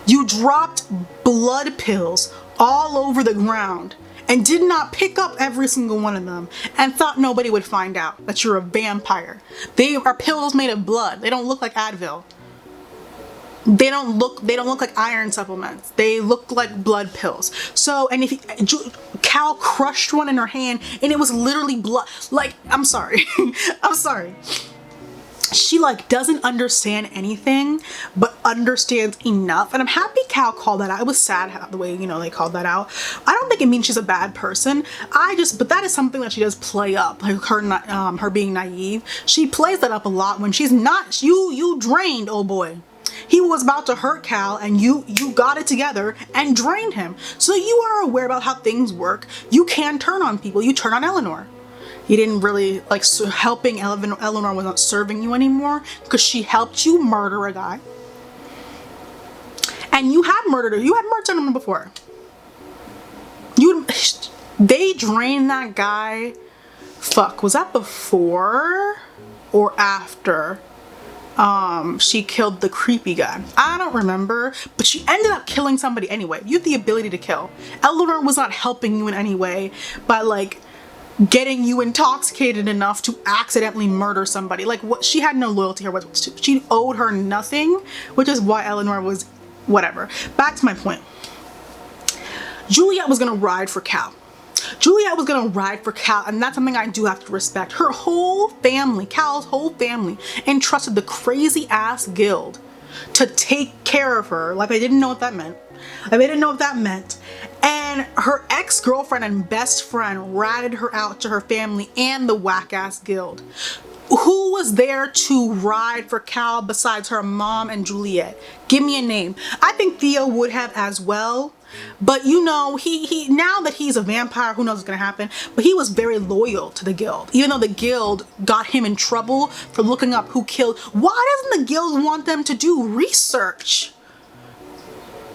You dropped blood pills all over the ground and did not pick up every single one of them and thought nobody would find out that you're a vampire. They are pills made of blood. They don't look like Advil. They don't look like iron supplements. They look like blood pills. So, and Cal crushed one in her hand and it was literally blood. Like, I'm sorry. I'm sorry. She like doesn't understand anything, but understands enough. And I'm happy Cal called that out. It was sad how the way, they called that out. I don't think it means she's a bad person. But that is something that she does play up, like her being naive. She plays that up a lot when she's not. You drained, oh boy. He was about to hurt Cal and you got it together and drained him. So you are aware about how things work. You can turn on people. You turn on Eleanor. You didn't really like helping Eleanor was not serving you anymore because she helped you murder a guy. And you had murdered her. You had murdered someone before. They drained that guy. Fuck, was that before or after? She killed the creepy guy. I don't remember, but she ended up killing somebody anyway. You have the ability to kill. Eleanor was not helping you in any way by like getting you intoxicated enough to accidentally murder somebody. Like, what? She had no loyalty here. She owed her nothing, which is why Eleanor was whatever. Back to my point. Juliette was gonna ride for Cal. Juliette was gonna ride for Cal, and that's something I do have to respect. Her whole family, Cal's whole family, entrusted the crazy ass guild to take care of her like they didn't know what that meant. Like they didn't know what that meant. And her ex-girlfriend and best friend ratted her out to her family and the whack-ass guild. Who was there to ride for Cal besides her mom and Juliette? Give me a name. I think Theo would have as well. But you know, he now that he's a vampire, who knows what's gonna happen, but he was very loyal to the guild, even though the guild got him in trouble for looking up who killed. Why doesn't the guild want them to do research?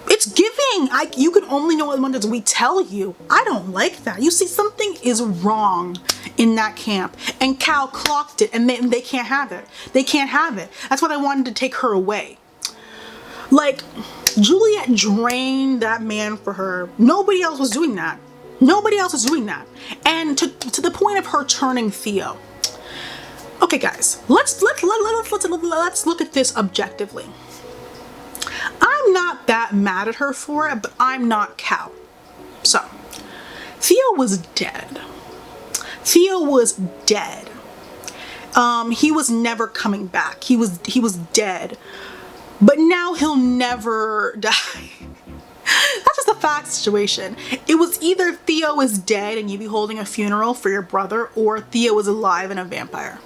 It's giving, you can only know as much as we tell you. I don't like that. You see, something is wrong in that camp, and Cal clocked it, and they can't have it. They can't have it. That's why they wanted to take her away. Like, Juliette drained that man for her. Nobody else was doing that. Nobody else was doing that. And to the point of her turning Theo. Okay, guys, let's look at this objectively. I'm not that mad at her for it, but I'm not Cal. So, Theo was dead. Theo was dead. He was never coming back. He was dead. But now he'll never die. That's just a fact situation. It was either Theo is dead and you'd be holding a funeral for your brother, or Theo is alive and a vampire.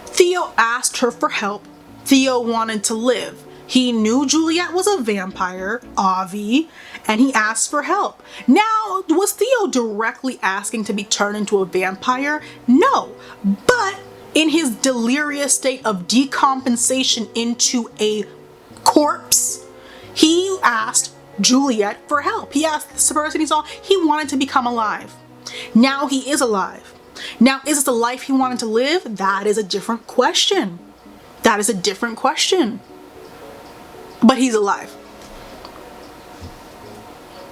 Theo asked her for help. Theo wanted to live. He knew Juliette was a vampire, Avi, and he asked for help. Now, was Theo directly asking to be turned into a vampire? No, but in his delirious state of decompensation into a corpse, he asked Juliette for help. He asked the person he saw, he wanted to become alive. Now he is alive. Now, is this the life he wanted to live? That is a different question. That is a different question. But he's alive.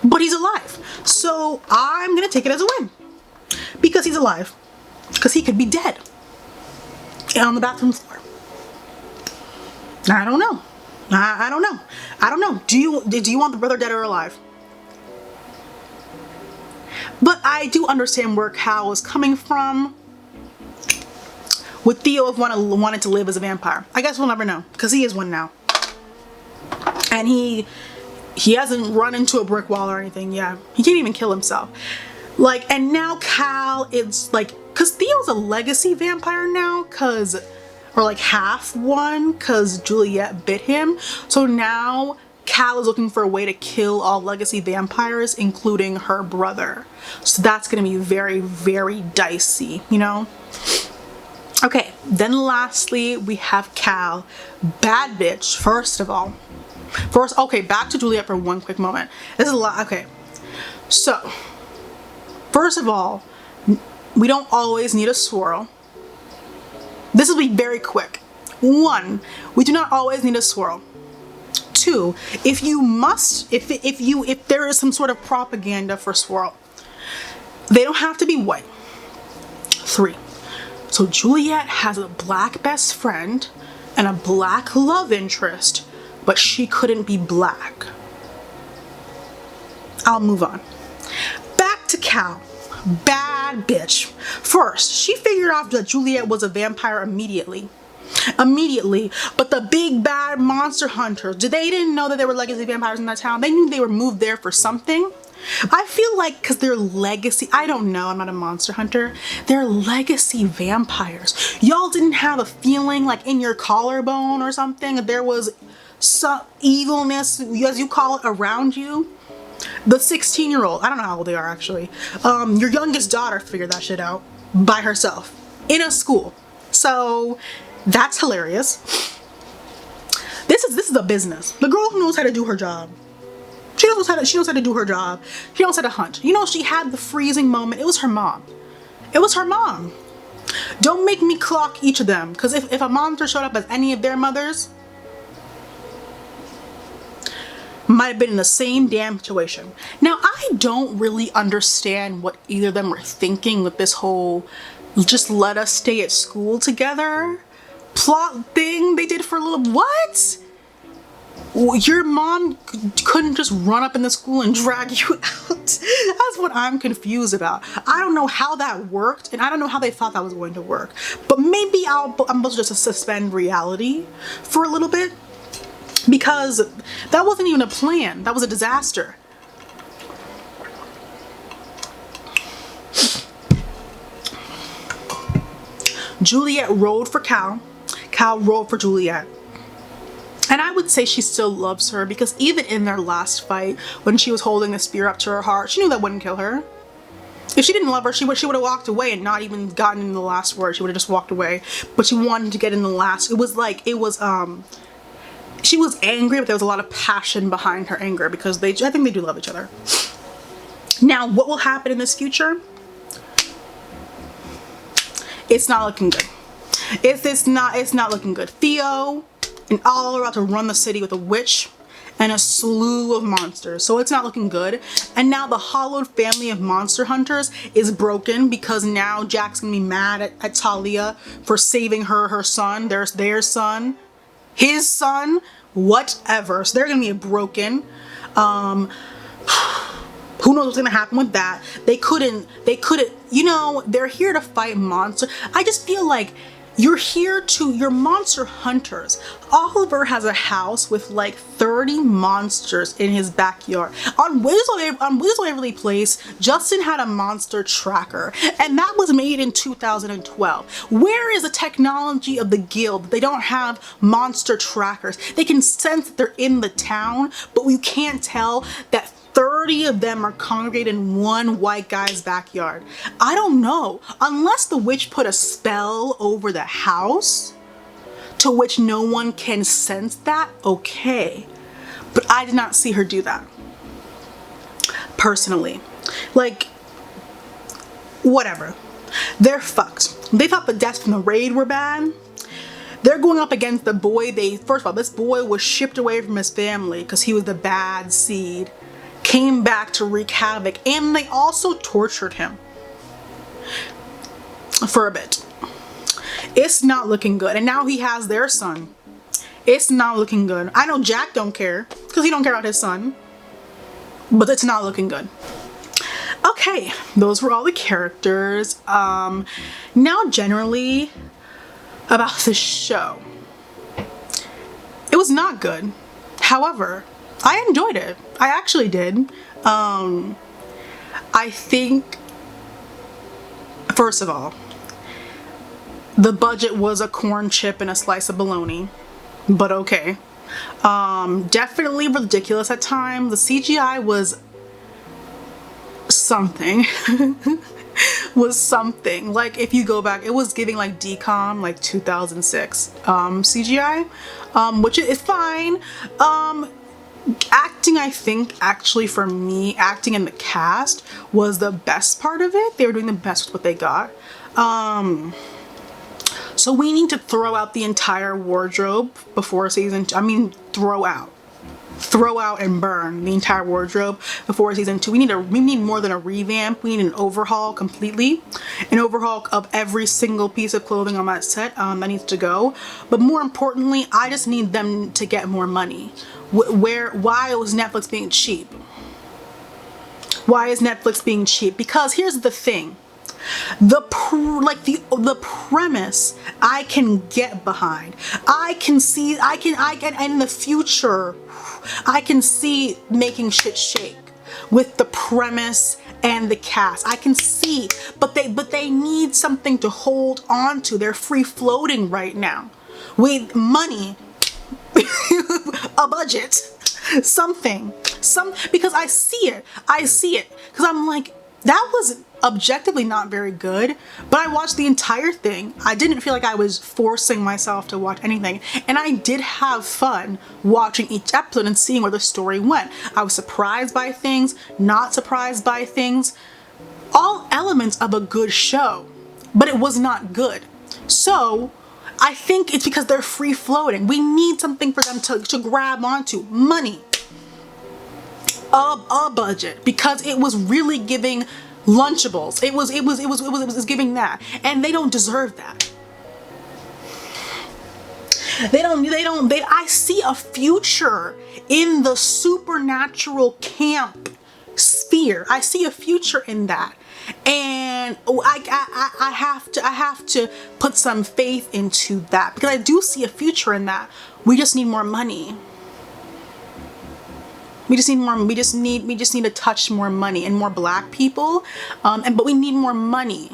But he's alive. So I'm gonna take it as a win. Because he's alive. Because he could be dead. On the bathroom floor. I don't know. I don't know. I don't know. Do you want the brother dead or alive? But I do understand where Cal was coming from. Would Theo have wanted to live as a vampire? I guess we'll never know, because he is one now. And he hasn't run into a brick wall or anything. Yeah, he can't even kill himself. Like, and now Cal is like, because Theo's a legacy vampire now, or like half one, because Juliette bit him. So now Cal is looking for a way to kill all legacy vampires, including her brother. So that's going to be very, very dicey, you know? Okay, then lastly, we have Cal. Bad bitch, first of all. Okay, back to Juliette for one quick moment. This is a lot. Okay, so first of all, we don't always need a swirl. This will be very quick. 1, we do not always need a swirl. 2, if there is some sort of propaganda for swirl, they don't have to be white. 3, so Juliette has a black best friend and a black love interest, but she couldn't be black. I'll move on. Back to Cal. Bad bitch. First, she figured out that Juliette was a vampire immediately. But the big bad monster hunters, they didn't know that there were legacy vampires in that town. They knew they were moved there for something. I feel like because they're legacy, I don't know, I'm not a monster hunter. They're legacy vampires. Y'all didn't have a feeling like in your collarbone or something that there was some evilness, as you call it, around you? The 16-year-old, I don't know how old they are actually, your youngest daughter figured that shit out by herself in a school. So that's hilarious. This is a business. The girl knows how to do her job. She knows how to do her job. She knows how to hunt. You know, she had the freezing moment. It was her mom. It was her mom. Don't make me clock each of them, because if a monster showed up as any of their mothers, might have been in the same damn situation. Now, I I don't really understand what either of them were thinking with this whole just let us stay at school together plot thing they did for a little. What? Your mom couldn't just run up in the school and drag you out? That's what I'm confused about. I don't know how that worked, and I don't know how they thought that was going to work. But maybe I'm supposed to just suspend reality for a little bit, because that wasn't even a plan. That was a disaster. Juliette rode for Cal. Cal rode for Juliette. And I would say she still loves her, because even in their last fight, when she was holding the spear up to her heart, she knew that wouldn't kill her. If she didn't love her, she would have walked away and not even gotten in the last word. She would have just walked away. But she wanted to get in the last. She was angry, but there was a lot of passion behind her anger, because I think they do love each other. Now, what will happen in this future? It's not looking good. It's not looking good. Theo and all are about to run the city with a witch and a slew of monsters. So it's not looking good. And now the hollowed family of monster hunters is broken, because now Jack's gonna be mad at Talia for saving her son. There's their son, his son, whatever. So they're gonna be broken. Who knows what's gonna happen with that? They couldn't, you know, they're here to fight monsters. I just feel like you're monster hunters. Oliver has a house with like 30 monsters in his backyard. On Waverly Place, Justin had a monster tracker, and that was made in 2012. Where is the technology of the guild? They don't have monster trackers. They can sense that they're in the town, but you can't tell that 30 of them are congregated in one white guy's backyard. I don't know. Unless the witch put a spell over the house to which no one can sense that, okay. But I did not see her do that. Personally. Like, whatever. They're fucked. They thought the deaths from the raid were bad. They're going up against the boy first of all, this boy was shipped away from his family because he was the bad seed. Came back to wreak havoc, and they also tortured him for a bit. It's not looking good, and now he has their son. It's not looking good. I know Jack don't care, because he don't care about his son, but it's not looking good. Okay, those were all the characters. Now generally about the show. It was not good. However, I enjoyed it. I actually did. I think, first of all, the budget was a corn chip and a slice of bologna, but okay. Definitely ridiculous at times. The CGI was something. Was something. Like, if you go back, it was giving like DCOM, like 2006 CGI, which is fine. Acting, I think, actually for me, acting in the cast was the best part of it. They were doing the best with what they got. So we need to throw out the entire wardrobe before season 2. I mean, throw out and burn the entire wardrobe before season 2. We need more than a revamp. We need an overhaul completely. An overhaul of every single piece of clothing on that set. That needs to go. But more importantly, I just need them to get more money. Why was Netflix being cheap? Why is Netflix being cheap? Because here's the thing. The premise I can get behind. I can in the future, I can see making shit shake with the premise and the cast. I can see, but they need something to hold on to. They're free floating right now. With money, a budget, something, because I see it, because I'm like, that was objectively not very good, but I watched the entire thing. I didn't feel like I was forcing myself to watch anything, and I did have fun watching each episode and seeing where the story went. I was surprised by things, not surprised by things, all elements of a good show, but it was not good. So I think it's because they're free floating. We need something for them to grab onto. Money. a budget, because it was really giving Lunchables. It was giving that, and they don't deserve that. I see a future in the supernatural camp sphere. I see a future in that. And I have to put some faith into that, because I do see a future in that. We just need more money. We just need more. We just need to touch more money and more Black people. But we need more money.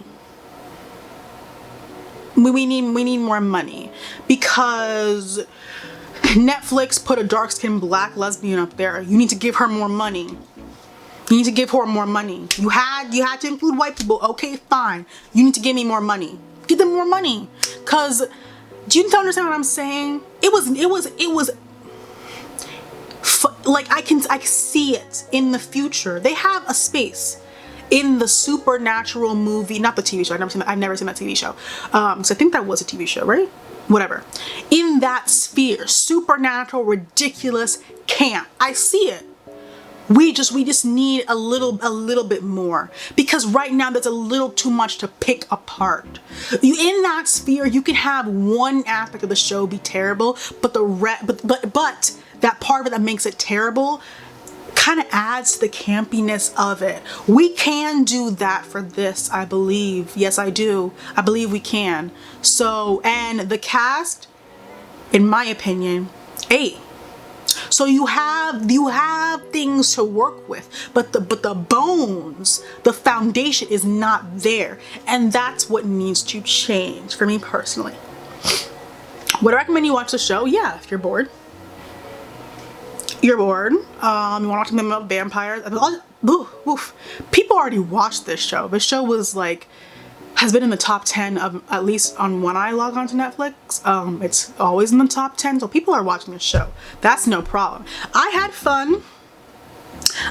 We need more money, because Netflix put a dark-skinned Black lesbian up there. You need to give her more money. You need to give her more money. You had to include white people. Okay, fine. You need to give me more money. Give them more money. Cause do you understand what I'm saying? It was like I can see it in the future. They have a space in the supernatural movie, not the TV show. I've never seen that TV show. So I think that was a TV show, right? Whatever. In that sphere, supernatural, ridiculous camp. I see it. We just need a little bit more, because right now there's a little too much to pick apart. In that sphere, you can have one aspect of the show be terrible, but but that part of it that makes it terrible kind of adds to the campiness of it. We can do that for this, I believe. Yes, I do. I believe we can. So, and the cast, in my opinion, 8. So you have things to work with, but the bones, the foundation is not there, and that's what needs to change for me personally. Would I recommend you watch the show? Yeah, if you're bored. You want to watch something about vampires? People already watched this show. This show was like, has been in the top 10 of, at least on when I log on to Netflix. It's always in the top 10, so people are watching this show. That's no problem. I had fun.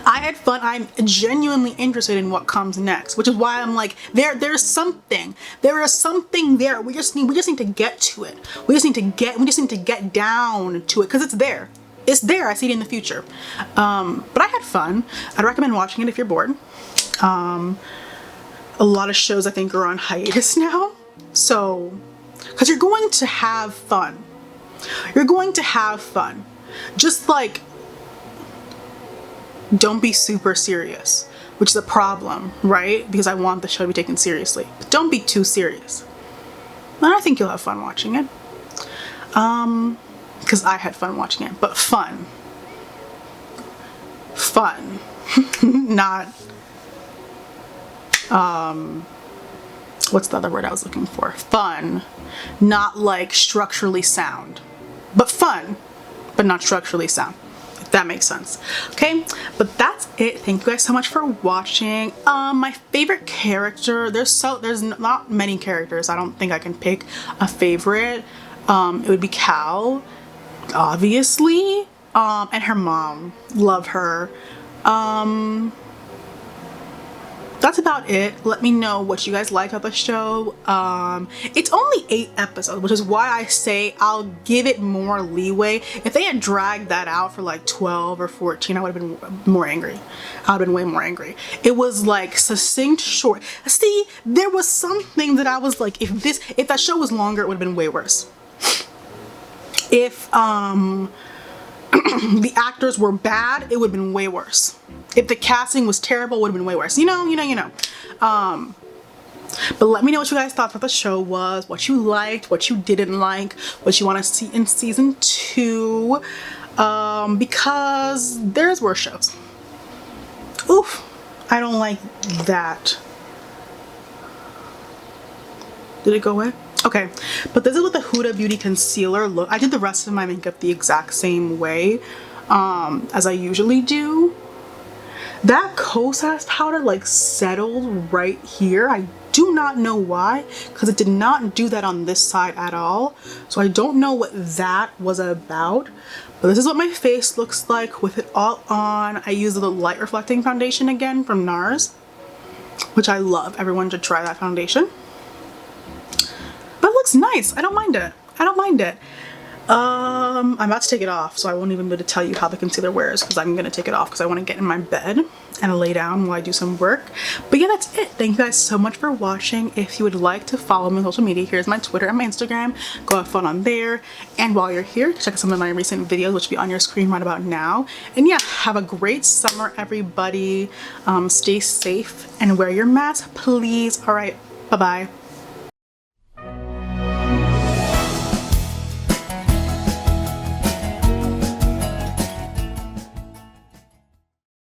I'm genuinely interested in what comes next, which is why I'm like, there's something. There is something there. We just need to get to it. We just need to get down to it, because it's there. It's there. I see it in the future. But I had fun. I'd recommend watching it if you're bored. A lot of shows I think are on hiatus now. So, because you're going to have fun. You're going to have fun. Just like, don't be super serious, which is a problem, right? Because I want the show to be taken seriously. But don't be too serious. And I think you'll have fun watching it. Because I had fun watching it, but fun. Fun. Not, what's the other word I was looking for? Fun. Not like structurally sound, but fun, but not structurally sound. If that makes sense. Okay, but that's it. Thank you guys so much for watching. My favorite character, there's not many characters. I don't think I can pick a favorite. It would be Cal, obviously, and her mom. Love her. That's about it. Let me know what you guys like about the show. It's only 8 episodes, which is why I say I'll give it more leeway. If they had dragged that out for like 12 or 14, I would have been more angry. I would have been way more angry. It was like succinct, short. See, there was something that I was like, if that show was longer, it would have been way worse. If the actors were bad, it would have been way worse. If the casting was terrible, it would have been way worse. You know. But let me know what you guys thought about the show was, what you liked, what you didn't like, what you want to see in season 2, because there's worse shows. Oof, I don't like that. Did it go away? Okay, but this is with the Huda Beauty concealer look. I did the rest of my makeup the exact same way as I usually do. That Kosas powder like settled right here. I do not know why, because it did not do that on this side at all. So I don't know what that was about. But this is what my face looks like with it all on. I use the light reflecting foundation again from NARS, which I love. Everyone should try that foundation. But it looks nice. I don't mind it. I don't mind it. I'm about to take it off, so I won't even be able to tell you how the concealer wears because I'm going to take it off because I want to get in my bed and lay down while I do some work. But yeah, that's it. Thank you guys so much for watching. If you would like to follow me on social media, here's my Twitter and my Instagram. Go have fun on there. And while you're here, check out some of my recent videos, which will be on your screen right about now. And yeah, have a great summer, everybody. Stay safe and wear your mask, please. All right, bye-bye.